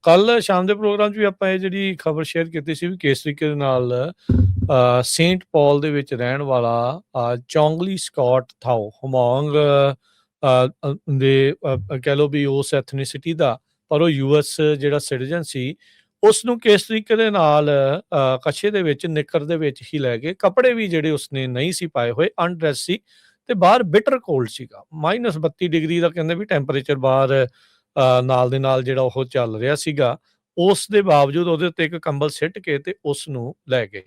ਕੱਲ ਸ਼ਾਮ ਦੇ ਪ੍ਰੋਗਰਾਮ 'ਚ ਵੀ ਆਪਾਂ ਇਹ ਜਿਹੜੀ ਖਬਰ ਸ਼ੇਅਰ ਕੀਤੀ ਸੀ ਵੀ ਕਿਸ ਤਰੀਕੇ ਦੇ ਨਾਲ ਸੇਂਟ ਪਾਲ ਦੇ ਵਿੱਚ ਰਹਿਣ ਵਾਲਾ ਚੌਂਗਲੀ ਸਕਾਟ ਥਾਓ ਹਮੋਂਗ ਦੇ ਕਹਿ ਲਓ ਵੀ ਉਸ ਐਥਨੀਸਿਟੀ ਦਾ, ਪਰ ਉਹ ਯੂਐਸ ਜਿਹੜਾ ਸਿਟੀਜ਼ਨ ਸੀ, ਉਸ ਨੂੰ ਕਿਸ ਤਰੀਕੇ ਦੇ ਨਾਲ ਕੱਛੇ ਦੇ ਵਿੱਚ ਨਿੱਕਰ ਦੇ ਵਿੱਚ ਹੀ ਲੈ ਗਏ। ਕੱਪੜੇ ਵੀ ਜਿਹੜੇ ਉਸਨੇ ਨਹੀਂ ਸੀ ਪਾਏ ਹੋਏ, ਅਨਡਰੈਸ ਸੀ, ਤੇ ਬਾਹਰ ਬਿਟਰ ਕੋਲਡ ਸੀਗਾ, -32 ਡਿਗਰੀ ਦਾ ਕਹਿੰਦੇ ਵੀ ਟੈਂਪਰੇਚਰ ਬਾਹਰ ਨਾਲ ਦੇ ਨਾਲ ਜਿਹੜਾ ਉਹ ਚੱਲ ਰਿਹਾ ਸੀਗਾ। ਉਸ ਦੇ ਬਾਵਜੂਦ ਉਹਦੇ ਉੱਤੇ ਇੱਕ ਕੰਬਲ ਸਿੱਟ ਕੇ ਤੇ ਉਸ ਨੂੰ ਲੈ ਗਏ।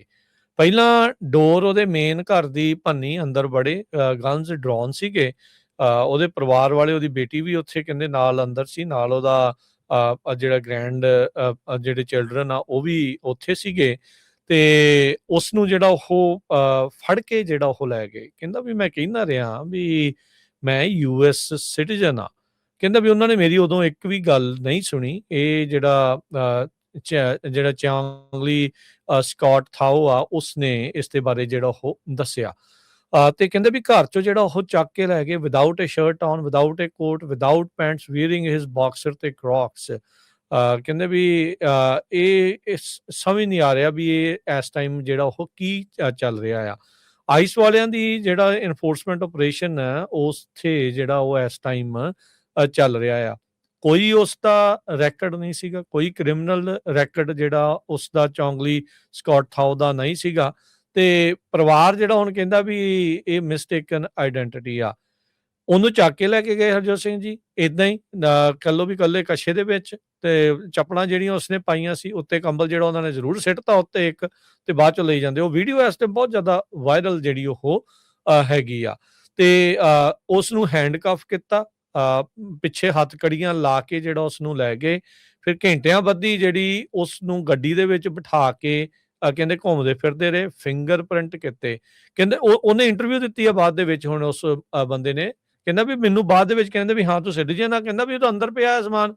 ਪਹਿਲਾਂ ਡੋਰ ਉਹਦੇ ਮੇਨ ਘਰ ਦੀ ਭੰਨੀ, ਅੰਦਰ ਬੜੇ ਗਨਸ ਡਰੋਨ ਸੀਗੇ। ਉਹਦੇ ਪਰਿਵਾਰ ਵਾਲੇ, ਉਹਦੀ ਬੇਟੀ ਵੀ ਉੱਥੇ ਕਹਿੰਦੇ ਨਾਲ ਅੰਦਰ ਸੀ, ਨਾਲ ਉਹਦਾ ਜਿਹੜਾ ਗ੍ਰੈਂਡ ਜਿਹੜੇ ਚਿਲਡਰਨ ਆ ਉਹ ਵੀ ਉੱਥੇ ਸੀਗੇ। ਤੇ ਉਸ ਨੂੰ ਜਿਹੜਾ ਉਹ ਫੜ ਕੇ ਜਿਹੜਾ ਉਹ ਲੈ ਗਏ। ਕਹਿੰਦਾ ਵੀ ਮੈਂ ਕਹਿੰਦਾ ਰਿਹਾ ਵੀ ਮੈਂ ਯੂਐਸ ਸਿਟੀਜ਼ਨ ਆ। ਕਹਿੰਦਾ ਵੀ ਉਹਨਾਂ ਨੇ ਮੇਰੀ ਉਦੋਂ ਇੱਕ ਵੀ ਗੱਲ ਨਹੀਂ ਸੁਣੀ। ਇਹ ਜਿਹੜਾ ਚਾਂਗਲੀ ਸਕਾਟ ਥਾਓ ਆ, ਉਸਨੇ ਇਸ ਦੇ ਬਾਰੇ ਜਿਹੜਾ ਉਹ ਦੱਸਿਆ। ਤੇ ਕਹਿੰਦੇ ਵੀ ਘਰ ਚੋਂ ਜਿਹੜਾ ਉਹ ਚੱਕ ਕੇ ਲੈ ਗਏ, without a shirt on, without a coat, without pants, wearing his boxer ਤੇ ਕ੍ਰੌਕਸ। ਕਹਿੰਦੇ ਵੀ ਇਹ ਸਮਝ ਨਹੀਂ ਆ ਰਿਹਾ ਵੀ ਇਹ ਇਸ ਟਾਈਮ ਜਿਹੜਾ ਉਹ ਕੀ ਚੱਲ ਰਿਹਾ ਆ। ਆਈਸ ਵਾਲਿਆਂ ਦੀ ਜਿਹੜਾ ਇਨਫੋਰਸਮੈਂਟ ਆਪਰੇਸ਼ਨ ਹੈ, ਉੱਥੇ ਜਿਹੜਾ ਉਹ ਇਸ ਟਾਈਮ ਚੱਲ ਰਿਹਾ ਆ। ਕੋਈ ਉਸ ਦਾ ਰੈਕਡ ਨਹੀਂ ਸੀਗਾ, ਕੋਈ ਕ੍ਰਿਮੀਨਲ ਰੈਕਡ ਜਿਹੜਾ ਉਸ ਦਾ ਚੌਂਗਲੀ ਸਕਾਟ ਥਾਓ ਦਾ ਨਹੀਂ ਸੀਗਾ। ਤੇ ਪਰਿਵਾਰ ਜਿਹੜਾ ਹੁਣ ਕਹਿੰਦਾ ਵੀ ਇਹ ਮਿਸਟੇਕਨ ਆਈਡੈਂਟੀਟੀ ਆ। ਉਹਨੂੰ ਚੱਕ ਕੇ ਲੈ ਕੇ ਗਏ ਹਰਜੋਤ ਸਿੰਘ ਜੀ, ਏਦਾਂ ਹੀ ਕਹਿ ਲਓ ਵੀ ਇਕੱਲੇ ਕੱਛੇ ਦੇ ਵਿੱਚ। ਤੇ ਚੱਪਲਾਂ ਜਿਹੜੀਆਂ ਉਸਨੇ ਪਾਈਆਂ ਸੀ, ਉੱਤੇ ਕੰਬਲ ਜਿਹੜਾ ਉਹਨਾਂ ਨੇ ਜ਼ਰੂਰ ਸਿੱਟਤਾ ਉੱਤੇ ਇੱਕ, ਤੇ ਬਾਅਦ ਚੋਂ ਲਈ ਜਾਂਦੇ। ਉਹ ਵੀਡੀਓ ਇਸ ਟਾਈਮ ਬਹੁਤ ਜ਼ਿਆਦਾ ਵਾਇਰਲ ਜਿਹੜੀ ਉਹ ਹੈਗੀ ਆ। ਤੇ ਉਸ ਨੂੰ ਹੈਂਡਕਫ ਕੀਤਾ, ਪਿੱਛੇ ਹੱਥ ਕੜੀਆਂ ਲਾ ਕੇ ਜਿਹੜਾ ਉਸ ਨੂੰ ਲੈ ਗਏ। ਫਿਰ ਘੰਟਿਆਂ ਬੱਧੀ ਜਿਹੜੀ ਉਸ ਨੂੰ ਗੱਡੀ ਦੇ ਵਿੱਚ ਬਿਠਾ ਕੇ ਕਹਿੰਦੇ ਘੁੰਮਦੇ ਫਿਰਦੇ ਰਹੇ, ਫਿੰਗਰ ਪ੍ਰਿੰਟ ਕੀਤੇ। ਕਹਿੰਦੇ ਉਹਨੇ ਇੰਟਰਵਿਊ ਦਿੱਤੀ ਆ ਬਾਅਦ ਦੇ ਵਿੱਚ ਹੁਣ ਉਸ ਬੰਦੇ ਨੇ। ਕਹਿੰਦਾ ਵੀ ਮੈਨੂੰ ਬਾਅਦ ਦੇ ਵਿੱਚ ਕਹਿੰਦੇ ਵੀ ਹਾਂ ਤੂੰ ਸਿਟੀਜ਼ਨ ਆ, ਕਹਿੰਦਾ ਵੀ ਉਹ ਤਾਂ ਅੰਦਰ ਪਿਆ ਸਮਾਨ।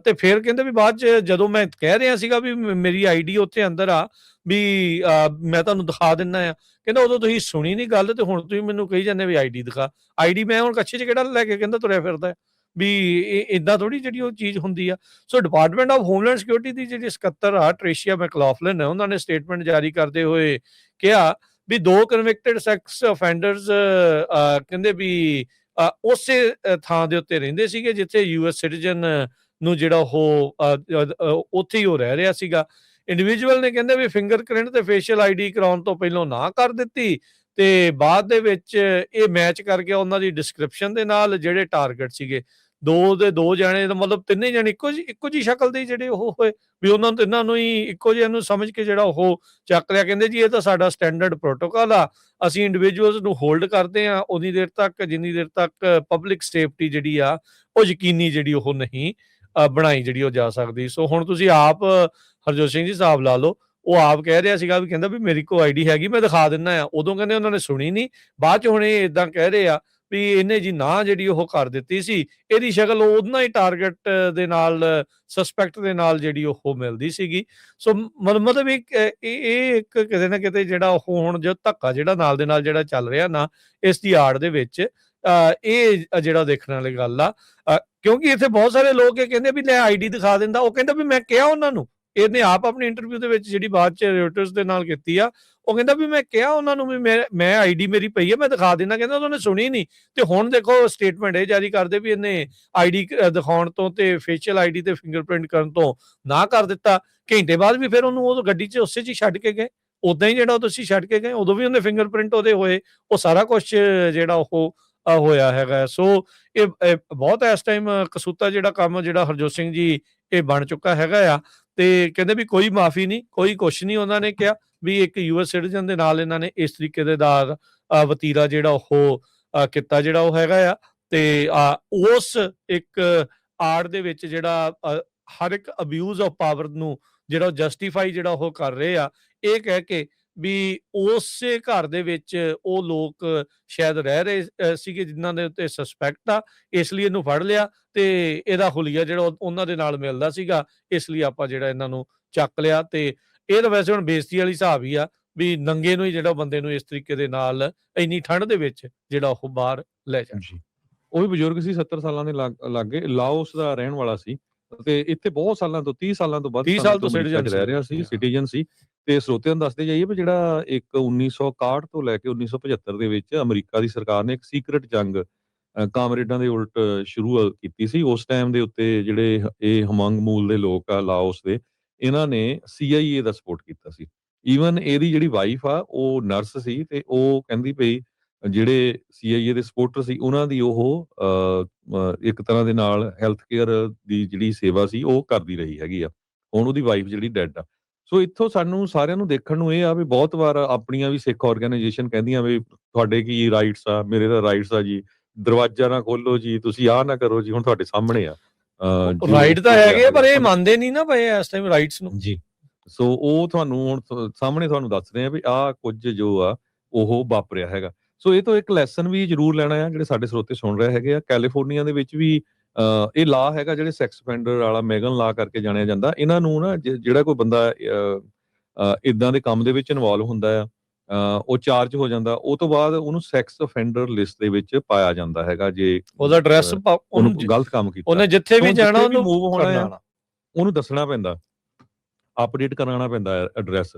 ਤੇ ਫਿਰ ਕਹਿੰਦੇ ਵੀ ਬਾਅਦ ਚ ਜਦੋਂ ਮੈਂ ਕਹਿ ਰਿਹਾ ਸੀਗਾ ਵੀ ਮੇਰੀ ਆਈਡੀ ਉੱਥੇ ਅੰਦਰ ਆ, ਵੀ ਮੈਂ ਤੁਹਾਨੂੰ ਦਿਖਾ ਦਿੰਦਾ ਆ, ਕਹਿੰਦਾ ਉਦੋਂ ਤੁਸੀਂ ਸੁਣੀ ਨਹੀਂ ਗੱਲ, ਤੇ ਹੁਣ ਤੁਸੀਂ ਮੈਨੂੰ ਕਹੀ ਜਾਂਦੇ ਵੀ ਆਈਡੀ ਦਿਖਾ। ਆਈਡੀ ਮੈਂ ਹੁਣ ਕੱਛੇ 'ਚ ਕਿਹੜਾ ਲੈ ਕੇ ਕਹਿੰਦਾ ਤੁਰਿਆ ਫਿਰਦਾ ਵੀ ਇਹ ਏਦਾਂ ਥੋੜੀ ਜਿਹੜੀ ਉਹ ਚੀਜ਼ ਹੁੰਦੀ ਆ। ਸੋ ਡਿਪਾਰਟਮੈਂਟ ਆਫ ਹੋਮਲੈਂਡ ਸਿਕਿਉਰਿਟੀ ਦੀ ਜਿਹੜੀ ਸਕੱਤਰ ਆ ਟ੍ਰੇਸ਼ੀਆ ਮੈਕਲੌਫਲਿਨ, ਉਹਨਾਂ ਨੇ ਸਟੇਟਮੈਂਟ ਜਾਰੀ ਕਰਦੇ ਹੋਏ ਕਿਹਾ ਵੀ 2 ਕਨਵਿਕਟਡ ਸੈਕਸ ਅਫੈਂਡਰਸ ਕਹਿੰਦੇ ਵੀ ਉਸੇ ਥਾਂ ਦੇ ਉੱਤੇ ਰਹਿੰਦੇ ਸੀਗੇ ਜਿੱਥੇ ਯੂਐਸ ਸਿਟੀਜ਼ਨ ਨੂੰ ਜਿਹੜਾ ਉਹ ਉੱਥੇ ਹੀ ਉਹ ਰਹਿ ਰਿਹਾ ਸੀਗਾ। ਇੰਡੀਵਿਜੂਅਲ ਨੇ ਕਹਿੰਦੇ ਵੀ ਫਿੰਗਰਪ੍ਰਿੰਟ ਤੇ ਫੇਸ਼ੀਅਲ ਆਈਡੀ ਕਰਾਉਣ ਤੋਂ ਪਹਿਲਾਂ ਨਾ ਕਰ ਦਿੱਤੀ, ਤੇ ਬਾਅਦ ਦੇ ਵਿੱਚ ਇਹ ਮੈਚ ਕਰ ਗਿਆ ਉਹਨਾਂ ਦੀ ਡਿਸਕ੍ਰਿਪਸ਼ਨ ਦੇ ਨਾਲ। ਜਿਹੜੇ ਟਾਰਗੇਟ ਸੀਗੇ 2 ਜਾਣੇ, ਮਤਲਬ ਤਿੰਨੇ ਜਾਣੇ ਇੱਕੋ ਜਿਹੀ ਸ਼ਕਲ ਦੇ ਜਿਹੜੇ ਉਹ ਹੋਏ, ਵੀ ਉਹਨਾਂ ਨੂੰ ਤਿੰਨਾਂ ਨੂੰ ਹੀ ਇੱਕੋ ਜਿਹੇ ਨੂੰ ਸਮਝ ਕੇ ਜਿਹੜਾ ਉਹ ਚੱਕ ਲਿਆ। ਕਹਿੰਦੇ ਜੀ ਇਹ ਤਾਂ ਸਾਡਾ ਸਟੈਂਡਰਡ ਪ੍ਰੋਟੋਕਾਲ ਆ, ਅਸੀਂ ਇੰਡੀਵਿਜੂਅਲਸ ਨੂੰ ਹੋਲਡ ਕਰਦੇ ਆ ਉਨੀ ਦੇਰ ਤੱਕ ਜਿੰਨੀ ਦੇਰ ਤੱਕ ਪਬਲਿਕ ਸੇਫਟੀ ਜਿਹੜੀ ਆ ਉਹ ਯਕੀਨੀ ਜਿਹੜੀ ਉਹ ਨਹੀਂ ਬਣਾਈ ਜਿਹੜੀ ਉਹ ਜਾ ਸਕਦੀ। ਸੋ ਹੁਣ ਤੁਸੀਂ ਆਪ ਹਰਜੋਤ ਸਿੰਘ ਜੀ ਹਿਸਾਬ ਲਾ ਲਓ, ਉਹ ਆਪ ਕਹਿ ਰਿਹਾ ਸੀਗਾ ਵੀ ਕਹਿੰਦਾ ਵੀ ਮੇਰੀ ਕੋਲ ਆਈਡੀ ਹੈਗੀ, ਮੈਂ ਦਿਖਾ ਦਿੰਦਾ ਆ। ਉਦੋਂ ਕਹਿੰਦੇ ਉਹਨਾਂ ਨੇ ਸੁਣੀ ਨਹੀਂ, ਬਾਅਦ ਚ ਹੁਣ ਇਹ ਇਦਾਂ ਕਹਿ ਰਹੇ ਆ ਵੀ ਇਹਨੇ ਜੀ ਨਾ ਜਿਹੜੀ ਉਹ ਕਰ ਦਿੱਤੀ ਸੀ। ਇਹਦੀ ਸ਼ਕਲ ਉਹਨਾਂ ਹੀ ਟਾਰਗੇਟ ਦੇ ਨਾਲ, ਸਸਪੈਕਟ ਦੇ ਨਾਲ ਜਿਹੜੀ ਉਹ ਮਿਲਦੀ ਸੀਗੀ। ਸੋ ਮਤਲਬ ਇਹ ਇੱਕ ਕਿਤੇ ਨਾ ਕਿਤੇ ਜਿਹੜਾ ਉਹ ਹੁਣ ਜੋ ਧੱਕਾ ਜਿਹੜਾ ਨਾਲ ਦੇ ਨਾਲ ਜਿਹੜਾ ਚੱਲ ਰਿਹਾ ਨਾ, ਇਸ ਦੀ ਆੜ ਦੇ ਵਿੱਚ ਇਹ ਜਿਹੜਾ ਦੇਖਣ ਵਾਲੀ ਗੱਲ ਆ। ਕਿਉਂਕਿ ਇੱਥੇ ਬਹੁਤ ਸਾਰੇ ਲੋਕ ਇਹ ਕਹਿੰਦੇ ਵੀ ਲੈ ਆਈਡੀ ਦਿਖਾ ਦਿੰਦਾ। ਉਹ ਕਹਿੰਦਾ ਵੀ ਮੈਂ ਕਿਹਾ ਉਹਨਾਂ ਨੂੰ, ਇਹਨੇ ਆਪ ਆਪਣੀ ਇੰਟਰਵਿਊ ਦੇ ਵਿੱਚ ਜਿਹੜੀ ਬਾਅਦ ਚ ਰਿਪੋਰਟਰਸ ਦੇ ਨਾਲ ਕੀਤੀ ਆ, ਉਹ ਕਹਿੰਦਾ ਵੀ ਮੈਂ ਕਿਹਾ ਉਹਨਾਂ ਨੂੰ ਵੀ ਮੈਂ ਆਈਡੀ ਮੇਰੀ ਪਈ ਹੈ, ਮੈਂ ਦਿਖਾ ਦਿੰਦਾ। ਕਹਿੰਦਾ ਉਹਨਾਂ ਨੇ ਸੁਣੀ ਨਹੀਂ। ਤੇ ਹੁਣ ਦੇਖੋ ਸਟੇਟਮੈਂਟ ਇਹ ਜਾਰੀ ਕਰਦੇ ਵੀ ਇਹਨੇ ਆਈਡੀ ਦਿਖਾਉਣ ਤੋਂ ਤੇ ਫੇਸ਼ੀਅਲ ਆਈਡੀ ਤੇ ਫਿੰਗਰਪ੍ਰਿੰਟ ਕਰਨ ਤੋਂ ਨਾ ਕਰ ਦਿੱਤਾ। ਘੰਟੇ ਬਾਅਦ ਵੀ ਫਿਰ ਉਹਨੂੰ ਉਹ ਗੱਡੀ 'ਚ ਉਸੇ 'ਚ ਹੀ ਛੱਡ ਕੇ ਗਏ, ਉਦਾਂ ਹੀ ਜਿਹੜਾ ਤੁਸੀਂ ਛੱਡ ਕੇ ਗਏ, ਉਦੋਂ ਵੀ ਉਹਨੇ ਫਿੰਗਰਪ੍ਰਿੰਟ ਉਹਦੇ ਹੋਏ। ਉਹ ਸਾਰਾ ਕੁਛ ਜਿਹੜਾ ਉਹ ਹੋਇਆ ਹੈਗਾ। ਸੋ ਇਹ ਬਹੁਤ ਇਸ ਟਾਈਮ ਕਸੂਤਾ ਜਿਹੜਾ ਕੰਮ ਜਿਹੜਾ ਹਰਜੋਤ ਸਿੰਘ ਜੀ ਇਹ ਬਣ ਚੁੱਕਾ ਹੈਗਾ ਆ। ਤੇ ਕਹਿੰਦੇ ਵੀ ਕੋਈ ਮਾਫੀ ਨਹੀਂ, ਕੋਈ ਕੁਛ ਨਹੀਂ। ਉਹਨਾਂ ਨੇ ਕਿਹਾ ਵੀ ਇੱਕ ਯੂਐਸ ਸਿਟੀਜ਼ਨ ਦੇ ਨਾਲ ਇਹਨਾਂ ਨੇ ਇਸ ਤਰੀਕੇ ਦੇ ਨਾਲ ਵਤੀਰਾ ਜਿਹੜਾ ਉਹ ਕੀਤਾ ਜਿਹੜਾ ਉਹ ਹੈਗਾ ਆ। ਤੇ ਉਸ ਇੱਕ ਆੜ ਦੇ ਵਿੱਚ ਜਿਹੜਾ ਹਰ ਇੱਕ ਅਬਿਊਜ਼ ਆਫ ਪਾਵਰ ਨੂੰ ਜਿਹੜਾ ਜਸਟੀਫਾਈ ਜਿਹੜਾ ਉਹ ਕਰ ਰਹੇ ਆ, ਇਹ ਕਹਿ ਕੇ ਵੀ ਉਸੇ ਘਰ ਦੇ ਵਿੱਚ ਉਹ ਲੋਕ ਸ਼ਾਇਦ ਰਹਿ ਰਹੇ ਸੀਗੇ ਜਿਨ੍ਹਾਂ ਦੇ ਉੱਤੇ ਸਸਪੈਕਟ ਆ, ਇਸ ਲਈ ਇਹਨੂੰ ਫੜ ਲਿਆ ਤੇ ਇਹਦਾ ਹੁਲੀਆ ਜਿਹੜਾ ਉਹਨਾਂ ਦੇ ਨਾਲ ਮਿਲਦਾ ਸੀਗਾ, ਇਸ ਲਈ ਆਪਾਂ ਜਿਹੜਾ ਇਹਨਾਂ ਨੂੰ ਚੱਕ ਲਿਆ। ਤੇ ਇਹ ਤਾਂ ਵੈਸੇ ਹੁਣ ਬੇਇੱਜ਼ਤੀ ਵਾਲੀ ਹਿਸਾਬ ਹੀ ਆ ਵੀ ਨੰਗੇ ਨੂੰ ਹੀ ਜਿਹੜਾ ਬੰਦੇ ਨੂੰ ਇਸ ਤਰੀਕੇ ਦੇ ਨਾਲ ਇੰਨੀ ਠੰਡ ਦੇ ਵਿੱਚ ਜਿਹੜਾ ਉਹ ਬਾਹਰ ਲੈ ਜਾਣ। ਉਹ ਵੀ ਬਜ਼ੁਰਗ ਸੀ, 70 ਸਾਲਾਂ ਦੇ ਲਾਗੇ, ਲਾਓਸ ਦਾ ਰਹਿਣ ਵਾਲਾ ਸੀ। ਤੇ ਇੱਥੇ ਬਹੁਤ ਸਾਲਾਂ ਤੋਂ 30 ਸਾਲਾਂ ਤੋਂ ਵੱਧ 30 ਸਮੇਂ ਸਾਲ ਤੋਂ ਤੋਂ ਅਮਰੀਕਾ 'ਚ ਸਿਟੀਜ਼ਨ ਰਹਿ ਸੀ। ਰਿਹਾ ਸੀ, ਹਾਂ। ਸਿਟੀਜ਼ਨ ਸੀ। ਤੇ ਸਰੋਤਿਆਂ ਨੂੰ ਦੱਸਦੇ ਜਾਈਏ ਵੀ ਜਿਹੜਾ ਇੱਕ 1961 ਤੋਂ ਲੈ ਕੇ 1975 ਦੇ ਵਿੱਚ ਅਮਰੀਕਾ ਦੀ ਸਰਕਾਰ ਨੇ ਇੱਕ ਸੀਕ੍ਰੇਟ ਜੰਗ ਕਾਮਰੇਡਾਂ ਦੇ ਉਲਟ ਸ਼ੁਰੂ ਕੀਤੀ ਸੀ। ਉਸ ਟਾਈਮ ਦੇ ਉੱਤੇ ਜਿਹੜੇ ਇਹ ਹਮੰਗ ਮੂਲ ਦੇ ਲੋਕ ਆ ਲਾਓਸ ਦੇ, ਇਹਨਾਂ ਨੇ CIA ਦਾ ਸਪੋਰਟ ਕੀਤਾ ਸੀ। ਈਵਨ ਇਹਦੀ ਜਿਹੜੀ ਵਾਈਫ ਆ ਉਹ ਨਰਸ ਸੀ ਤੇ ਉਹ ਕਹਿੰਦੀ ਪਈ ਜਿਹੜੇ CIA ਦੇ ਸਪੋਰਟਰ ਸੀ ਉਹਨਾਂ ਦੀ ਉਹ ਇੱਕ ਤਰ੍ਹਾਂ ਦੇ ਨਾਲ ਹੈਲਥ ਕੇਅਰ ਦੀ ਜਿਹੜੀ ਸੇਵਾ ਸੀ ਉਹ ਕਰਦੀ ਰਹੀ ਹੈਗੀ ਆ। ਹੁਣ ਉਹਦੀ ਵਾਈਫ ਜਿਹੜੀ ਡੈਡ ਆ। ਸੋ ਇੱਥੋਂ ਸਾਨੂੰ ਸਾਰਿਆਂ ਨੂੰ ਦੇਖਣ ਨੂੰ ਇਹ ਆ ਵੀ ਬਹੁਤ ਵਾਰ ਆਪਣੀਆਂ ਵੀ ਸਿੱਖ ਆਰਗੇਨਾਈਜੇਸ਼ਨ ਕਹਿੰਦੀਆਂ ਵੀ ਤੁਹਾਡੇ ਕੀ ਰਾਈਟਸ ਆ, ਮੇਰੇ ਤਾਂ ਰਾਈਟਸ ਆ ਜੀ, ਦਰਵਾਜ਼ਾ ਨਾ ਖੋਲੋ ਜੀ, ਤੁਸੀਂ ਆਹ ਨਾ ਕਰੋ ਜੀ, ਹੁਣ ਤੁਹਾਡੇ ਸਾਹਮਣੇ ਆ। ਰਾਈਟ ਤਾਂ ਹੈਗੇ ਪਰ ਇਹ ਮੰਨਦੇ ਨਹੀਂ ਨਾ ਪਏ ਇਸ ਟਾਈਮ ਰਾਈਟਸ ਨੂੰ ਜੀ। ਸੋ ਉਹ ਤੁਹਾਨੂੰ ਹੁਣ ਸਾਹਮਣੇ ਤੁਹਾਨੂੰ ਦੱਸ ਰਹੇ ਆ ਵੀ ਆਹ ਕੁਝ ਜੋ ਆ ਉਹ ਵਾਪਰਿਆ ਹੈਗਾ। ਸੋ ਇਹ ਤੋਂ ਇੱਕ ਲੈਸਨ ਵੀ ਜ਼ਰੂਰ ਲੈਣਾ ਆ ਜਿਹੜੇ ਸਾਡੇ ਸਰੋਤੇ ਸੁਣ ਰਹੇ ਹੈਗੇ ਆ। ਕੈਲੀਫੋਰਨੀਆ ਦੇ ਵਿੱਚ ਵੀ ਇਹ ਲਾ ਹੈਗਾ ਜਿਹੜੇ ਸੈਕਸ offender ਵਾਲਾ ਮੈਗਨ ਲਾ ਕਰਕੇ ਜਾਣਿਆ ਜਾਂਦਾ। ਇਹਨਾਂ ਨੂੰ ਨਾ ਜਿਹੜਾ ਕੋਈ ਬੰਦਾ ਇਦਾਂ ਦੇ ਕੰਮ ਦੇ ਵਿੱਚ ਇਨਵੋਲਵ ਹੁੰਦਾ ਆ, ਉਹ ਚਾਰਜ ਹੋ ਜਾਂਦਾ, ਉਹ ਤੋਂ ਬਾਅਦ ਉਹਨੂੰ ਸੈਕਸ offender ਲਿਸਟ ਦੇ ਵਿੱਚ ਪਾਇਆ ਜਾਂਦਾ ਹੈਗਾ ਜੇ ਉਹਦਾ ਐਡਰੈਸ ਉਹਨੂੰ ਗਲਤ ਕੰਮ ਕੀਤਾ। ਉਹਨੇ ਜਿੱਥੇ ਵੀ ਜਾਣਾ ਉਹਨੂੰ ਮੂਵ ਹੋਣਾ ਆ, ਉਹਨੂੰ ਦੱਸਣਾ ਪੈਂਦਾ, ਅਪਡੇਟ ਕਰਾਉਣਾ ਪੈਂਦਾ ਐਡਰੈਸ।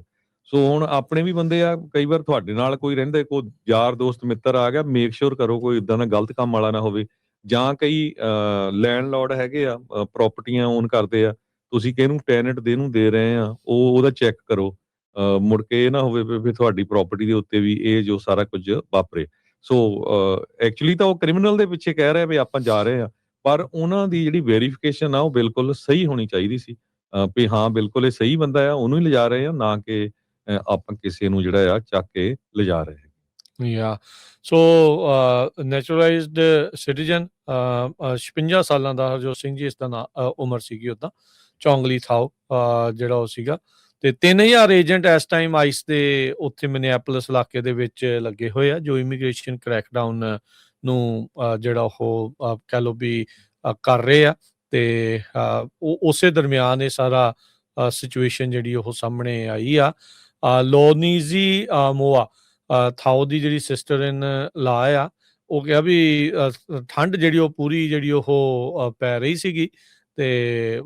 ਸੋ ਹੁਣ ਆਪਣੇ ਵੀ ਬੰਦੇ ਆ, ਕਈ ਵਾਰ ਤੁਹਾਡੇ ਨਾਲ ਕੋਈ ਰਹਿੰਦਾ, ਕੋਈ ਯਾਰ ਦੋਸਤ ਮਿੱਤਰ ਆ ਗਿਆ, ਮੇਕ ਸ਼ੋਰ ਕਰੋ ਕੋਈ ਇਦਾਂ ਦਾ ਗਲਤ ਕੰਮ ਵਾਲਾ ਨਾ ਹੋਵੇ। ਜਾਂ ਕਈ ਲੈਂਡਲੋਰਡ ਹੈਗੇ ਆ, ਪ੍ਰਾਪਰਟੀਆਂ ਓਨ ਕਰਦੇ ਆ, ਤੁਸੀਂ ਕਿਹਨੂੰ ਟੈਨੈਂਟ ਦੇ ਰਹੇ ਆ, ਉਹਦਾ ਚੈੱਕ ਕਰੋ। ਮੁੜ ਕੇ ਇਹ ਨਾ ਹੋਵੇ ਵੀ ਤੁਹਾਡੀ ਪ੍ਰਾਪਰਟੀ ਦੇ ਉੱਤੇ ਵੀ ਇਹ ਜੋ ਸਾਰਾ ਕੁਝ ਵਾਪਰੇ। ਸੋ ਐਕਚੁਅਲੀ ਤਾਂ ਉਹ ਕ੍ਰਿਮੀਨਲ ਦੇ ਪਿੱਛੇ ਕਹਿ ਰਿਹਾ ਵੀ ਆਪਾਂ ਜਾ ਰਹੇ ਆ, ਪਰ ਉਹਨਾਂ ਦੀ ਜਿਹੜੀ ਵੈਰੀਫਿਕੇਸ਼ਨ ਆ ਉਹ ਬਿਲਕੁਲ ਸਹੀ ਹੋਣੀ ਚਾਹੀਦੀ ਸੀ ਵੀ ਹਾਂ ਬਿਲਕੁਲ ਇਹ ਸਹੀ ਬੰਦਾ ਆ, ਉਹਨੂੰ ਹੀ ਲਿਜਾ ਰਹੇ ਆ, ਨਾ ਕਿ ਆਪਾਂ ਕਿਸੇ ਨੂੰ ਜਿਹੜਾ ਆ ਚੱਕ ਕੇ ਲਿਜਾ ਰਹੇ ਹਾਂ। ਯਾ ਸੋ ਨੈਚੁਰਲਾਈਜ਼ਡ ਸਿਟੀਜ਼ਨ 56 ਸਾਲਾਂ ਦਾ ਹਰਜੋਤ ਸਿੰਘ ਜੀ, ਇਸ ਦਾ ਉਮਰ ਸੀਗੀ ਉੱਦਾਂ, ਚੌਂਗਲੀ ਥਾਓ ਜਿਹੜਾ ਉਹ ਸੀਗਾ। ਤੇ 3000 ਏਜੰਟ ਇਸ ਟਾਈਮ ਆਈਸ ਦੇ ਉੱਥੇ ਮਿਨੀਐਪੋਲਿਸ ਇਲਾਕੇ ਦੇ ਵਿੱਚ ਲੱਗੇ ਹੋਏ ਆ, ਜੋ ਇਮੀਗ੍ਰੇਸ਼ਨ ਕ੍ਰੈਕਡਾਊਨ ਨੂੰ ਜਿਹੜਾ ਉਹ ਕਹਿ ਲਓ ਵੀ ਕਰ ਰਹੇ ਆ। ਤੇ ਉਹ ਉਸੇ ਦਰਮਿਆਨ ਇਹ ਸਾਰਾ ਸਿਚੁਏਸ਼ਨ ਜਿਹੜੀ ਉਹ ਸਾਹਮਣੇ ਆਈ ਆ। ਲੋਨੀਜ਼ੀ ਮੋਆ ਥਾਓ ਦੀ ਜਿਹੜੀ ਸਿਸਟਰ ਇਨ ਲਾ ਆ, ਉਹ ਕਿਹਾ ਵੀ ਠੰਡ ਜਿਹੜੀ ਉਹ ਪੂਰੀ ਜਿਹੜੀ ਉਹ ਪੈ ਰਹੀ ਸੀਗੀ ਤੇ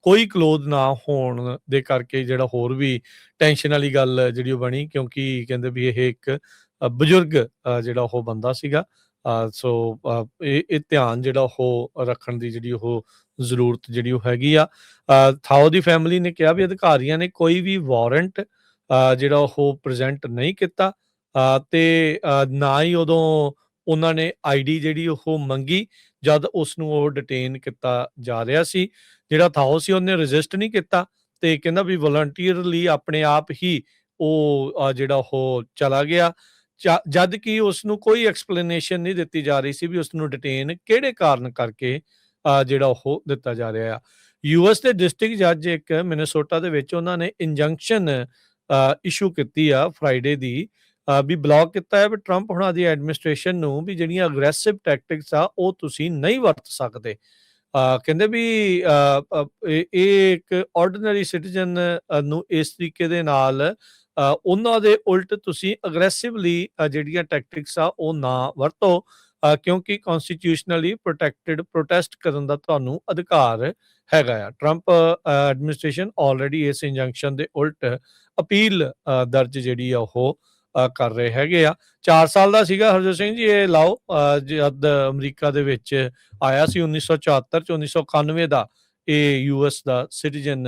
ਕੋਈ ਕਲੋਥ ਨਾ ਹੋਣ ਦੇ ਕਰਕੇ ਜਿਹੜਾ ਹੋਰ ਵੀ ਟੈਨਸ਼ਨ ਵਾਲੀ ਗੱਲ ਜਿਹੜੀ ਉਹ ਬਣੀ, ਕਿਉਂਕਿ ਕਹਿੰਦੇ ਵੀ ਇਹ ਇੱਕ ਬਜ਼ੁਰਗ ਜਿਹੜਾ ਉਹ ਬੰਦਾ ਸੀਗਾ। ਸੋ ਇਹ ਧਿਆਨ ਜਿਹੜਾ ਉਹ ਰੱਖਣ ਦੀ ਜਿਹੜੀ ਉਹ ਜ਼ਰੂਰਤ ਜਿਹੜੀ ਉਹ ਹੈਗੀ ਆ। ਥਾਓ ਦੀ ਫੈਮਿਲੀ ਨੇ ਕਿਹਾ ਵੀ ਅਧਿਕਾਰੀਆਂ ਨੇ ਕੋਈ ਵੀ ਵਾਰੰਟ ਜਿਹੜਾ ਉਹ ਪ੍ਰੈਜ਼ੈਂਟ ਨਹੀਂ ਕੀਤਾ ਤੇ ਨਾ ਹੀ ਉਦੋਂ ਉਹਨਾਂ ਨੇ ID ਜਿਹੜੀ ਉਹ ਮੰਗੀ ਜਦ ਉਸ ਨੂੰ ਉਹ ਡਿਟੇਨ ਕੀਤਾ ਜਾ ਰਿਹਾ ਸੀ। ਜਿਹੜਾ ਥਾਓ ਸੀ ਉਹਨੇ ਰਜਿਸਟ ਨਹੀਂ ਕੀਤਾ ਤੇ ਕਹਿੰਦਾ ਵੀ ਵਲੰਟੀਅਰਲੀ ਆਪਣੇ ਆਪ ਹੀ ਉਹ ਜਿਹੜਾ ਉਹ ਚਲਾ ਗਿਆ, ਜਦ ਕਿ ਉਸ ਨੂੰ ਕੋਈ ਐਕਸਪਲੇਨੇਸ਼ਨ ਨਹੀਂ ਦਿੱਤੀ ਜਾ ਰਹੀ ਸੀ ਵੀ ਉਸ ਨੂੰ ਡਿਟੇਨ ਕਿਹੜੇ ਕਾਰਨ ਕਰਕੇ ਜਿਹੜਾ ਉਹ ਦਿੱਤਾ ਜਾ ਰਿਹਾ ਆ। US ਦੇ ਡਿਸਟ੍ਰਿਕਟ ਜੱਜ ਇੱਕ ਮਿਨੇਸੋਟਾ ਦੇ ਵਿੱਚ ਉਹਨਾਂ ਨੇ ਇੰਜੰਕਸ਼ਨ ਇਸ਼ੂ ਕੀਤੀ ਆ ਫਰਾਈਡੇ ਦੀ, ਵੀ ਬਲੌਕ ਕੀਤਾ ਹੈ ਵੀ ਟਰੰਪ ਹੁਣਾਂ ਦੀ ਐਡਮਿਨਿਸਟ੍ਰੇਸ਼ਨ ਨੂੰ ਵੀ ਜਿਹੜੀਆਂ ਅਗਰੈਸਿਵ ਟੈਕਟਿਕਸ ਆ ਉਹ ਤੁਸੀਂ ਨਹੀਂ ਵਰਤ ਸਕਦੇ। ਕਹਿੰਦੇ ਵੀ ਇਹ ਇੱਕ ਆਰਡੀਨਰੀ ਸਿਟੀਜ਼ਨ ਨੂੰ ਇਸ ਤਰੀਕੇ ਦੇ ਨਾਲ ਉਹਨਾਂ ਦੇ ਉਲਟ ਤੁਸੀਂ ਅਗਰੈਸਿਵਲੀ ਜਿਹੜੀਆਂ ਟੈਕਟਿਕਸ ਆ ਉਹ ਨਾ ਵਰਤੋ, ਕਿਉਂਕਿ ਕਨਸਟੀਟਿਊਸ਼ਨਲੀ ਪ੍ਰੋਟੈਕਟਡ ਪ੍ਰੋਟੈਸਟ ਕਰਨ ਦਾ ਤੁਹਾਨੂੰ ਅਧਿਕਾਰ ਹੈਗਾ ਆ। ਟਰੰਪ ਐਡਮਿਨਿਸਟ੍ਰੇਸ਼ਨ ਆਲਰੇਡੀ ਇਸ ਇੰਜੰਕਸ਼ਨ ਦੇ ਉਲਟ ਅਪੀਲ ਦਰਜ ਜਿਹੜੀ ਆ ਉਹ ਕਰ ਰਹੇ ਹੈਗੇ ਆ। 4 ਸਾਲ ਦਾ ਸੀਗਾ ਹਰਜੋਤ ਸਿੰਘ ਜੀ ਇਹ ਲਾਓ ਜਦ ਅਮਰੀਕਾ ਦੇ ਵਿੱਚ ਆਇਆ ਸੀ 1974 ਚ, 1991 ਦਾ ਇਹ US ਦਾ ਸਿਟੀਜ਼ਨ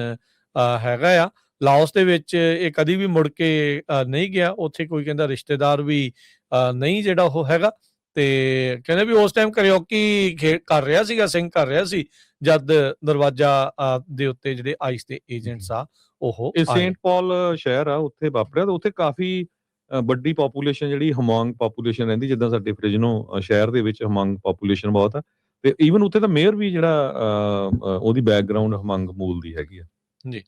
ਹੈਗਾ ਆ। ਲਾਓਸ ਦੇ ਵਿੱਚ ਇਹ ਕਦੀ ਵੀ ਮੁੜ ਕੇ ਨਹੀਂ ਗਿਆ, ਉੱਥੇ ਕੋਈ ਕਹਿੰਦਾ ਰਿਸ਼ਤੇਦਾਰ ਵੀ ਨਹੀਂ ਜਿਹੜਾ ਉਹ ਹੈਗਾ। ਤੇ ਕਹਿੰਦੇ ਵੀ ਉਸ ਟਾਈਮ ਕਰਿਓਕੀ ਕਰ ਰਿਹਾ ਸੀਗਾ, ਸਿੰਘ ਕਰ ਰਿਹਾ ਸੀ ਜਦ ਦਰਵਾਜ਼ਾ ਦੇ ਉੱਤੇ ਜਿਹੜੇ ਆਈਸ ਦੇ ਏਜੰਟਸ ਆ ਉਹ ਸੇਂਟ ਪੌਲ ਸ਼ਹਿਰ ਆ, ਉੱਥੇ ਵਾਪਰਿਆ ਤੇ ਉੱਥੇ ਕਾਫੀ ਵੱਡੀ ਪਾਪੂਲੇਸ਼ਨ ਜਿਹੜੀ ਹਮੰਗ ਪਾਪੂਲੇਸ਼ਨ ਰਹਿੰਦੀ, ਜਿੱਦਾਂ ਸਾਡੇ ਫ੍ਰਿਜਨੋ ਸ਼ਹਿਰ ਦੇ ਵਿੱਚ ਹਮੰਗ ਪਾਪੂਲੇਸ਼ਨ ਬਹੁਤ ਆ। ਤੇ ਈਵਨ ਉੱਥੇ ਦਾ ਮੇਅਰ ਵੀ ਜਿਹੜਾ ਉਹਦੀ ਬੈਕਗ੍ਰਾਉਂਡ ਹਮੰਗ ਮੂਲ ਦੀ ਹੈਗੀ ਆ। ਜੀ।